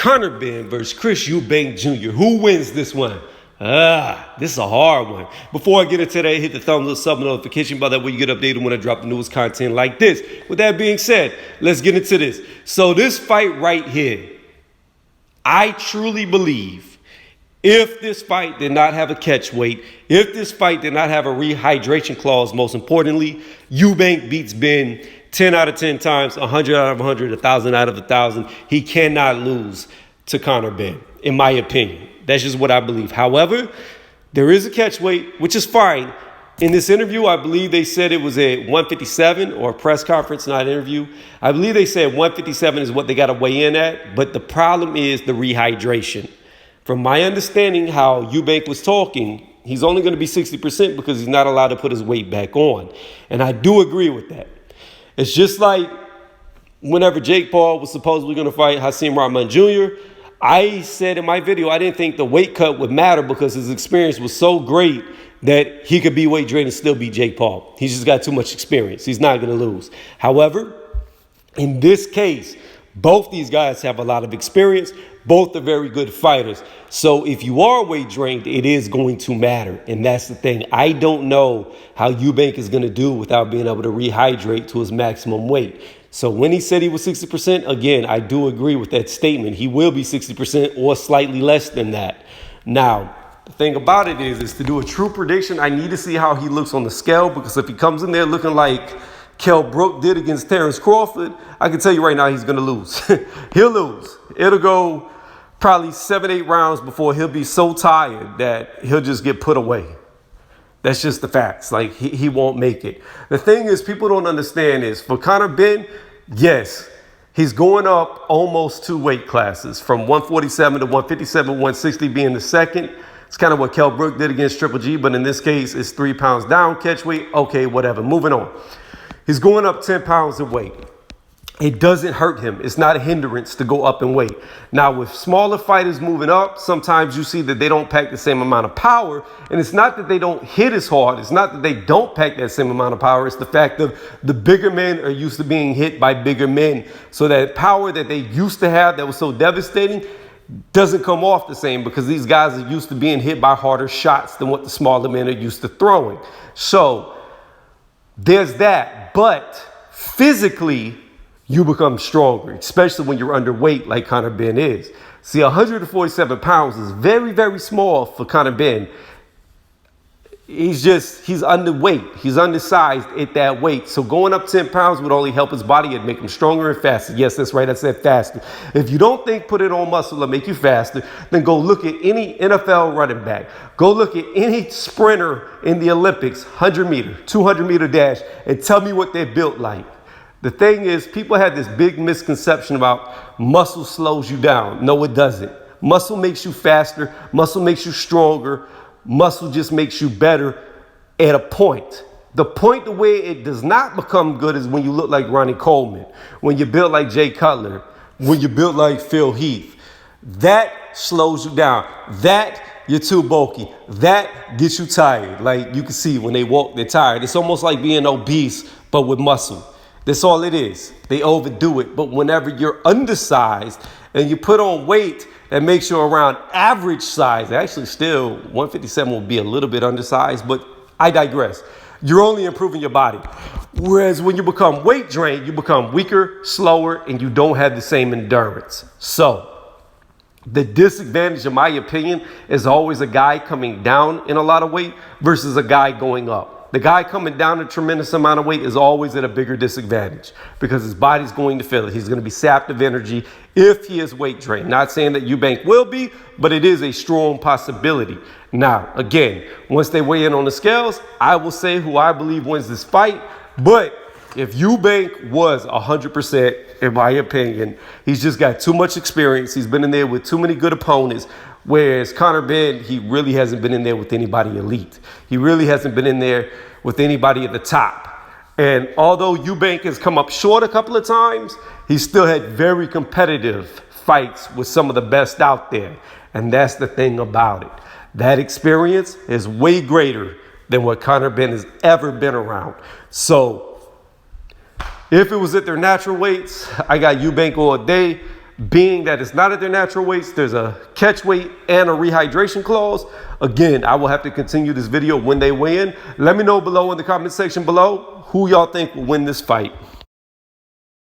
Conor Benn versus Eubank Jr. Who wins this one? This is a hard one. Before I get into that, hit the thumbs up, sub notification bell. That way you get updated when I drop the newest content like this. With that being said, let's get into this. So this fight right here, I truly believe if this fight did not have a catch weight, if this fight did not have a rehydration clause, most importantly, Eubank beats Benn 10 out of 10 times, 100 out of 100, 1,000 out of 1,000. He cannot lose to Conor Benn, in my opinion. That's just what I believe. However, there is a catch weight, which is fine. In this interview, I believe they said it was at 157, or a press conference, not an interview. I believe they said 157 is what they got to weigh in at. But the problem is the rehydration. From my understanding, how Eubank was talking, he's only going to be 60% because he's not allowed to put his weight back on. And I do agree with that. It's just like whenever Jake Paul was supposedly going to fight Hakeem Rahman Jr., I said in my video I didn't think the weight cut would matter because his experience was so great that he could be weight drained and still beat Jake Paul. He's just got too much experience. He's not going to lose. However, in this case, both these guys have a lot of experience. Both are very good fighters. So if you are weight drained, it is going to matter. And that's the thing. I don't know how Eubank is going to do without being able to rehydrate to his maximum weight. So when he said he was 60%, again, I do agree with that statement. He will be 60% or slightly less than that. Now, the thing about it is to do a true prediction, I need to see how he looks on the scale, because if he comes in there looking like Kell Brook did against Terrence Crawford, I can tell you right now he's going to lose. He'll lose. It'll go probably 7-8 rounds before he'll be so tired that he'll just get put away. That's just the facts. Like, he won't make it. The thing is, people don't understand is, for Conor Benn, yes, he's going up almost 2 weight classes, from 147 to 157, 160 being the second. It's kind of what Kell Brook did against Triple G, but in this case, it's 3 pounds down catch weight. Okay, whatever. Moving on. He's going up 10 pounds in weight. It doesn't hurt him. It's not a hindrance to go up in weight. Now, with smaller fighters moving up, sometimes you see that they don't pack the same amount of power. And it's not that they don't hit as hard. It's not that they don't pack that same amount of power. It's the fact of the bigger men are used to being hit by bigger men. So that power that they used to have that was so devastating doesn't come off the same, because these guys are used to being hit by harder shots than what the smaller men are used to throwing. So there's that. But physically, you become stronger, especially when you're underweight like Conor Benn is. See, 147 pounds is very, very small for Conor Benn. He's underweight. He's undersized at that weight. So going up 10 pounds would only help his body and make him stronger and faster. Yes, that's right. I said faster. If you don't think put it on muscle will make you faster, then go look at any NFL running back. Go look at any sprinter in the Olympics, 100 meter, 200 meter dash, and tell me what they're built like. The thing is, people have this big misconception about muscle slows you down. No, it doesn't. Muscle makes you faster. Muscle makes you stronger. Muscle just makes you better at a point. The point the way it does not become good is when you look like Ronnie Coleman, when you're built like Jay Cutler, when you're built like Phil Heath. That slows you down. That, you're too bulky. That gets you tired. Like you can see when they walk, they're tired. It's almost like being obese, but with muscle. That's all it is. They overdo it. But whenever you're undersized and you put on weight that makes you around average size, actually still 157 will be a little bit undersized, but I digress. You're only improving your body. Whereas when you become weight drained, you become weaker, slower, and you don't have the same endurance. So the disadvantage, in my opinion, is always a guy coming down in a lot of weight versus a guy going up. The guy coming down a tremendous amount of weight is always at a bigger disadvantage because his body's going to feel it. He's going to be sapped of energy if he is weight drained. Not saying that Eubank will be, but it is a strong possibility. Now, again, once they weigh in on the scales, I will say who I believe wins this fight. But if Eubank was 100%, in my opinion, he's just got too much experience. He's been in there with too many good opponents. Whereas Conor Benn, he really hasn't been in there with anybody elite. He really hasn't been in there with anybody at the top. And although Eubank has come up short a couple of times, he's still had very competitive fights with some of the best out there. And that's the thing about it. That experience is way greater than what Conor Benn has ever been around. So if it was at their natural weights, I got Eubank all day. Being that it's not at their natural weights, there's a catch weight and a rehydration clause. Again, I will have to continue this video when they weigh in. Let me know below in the comment section below who y'all think will win this fight.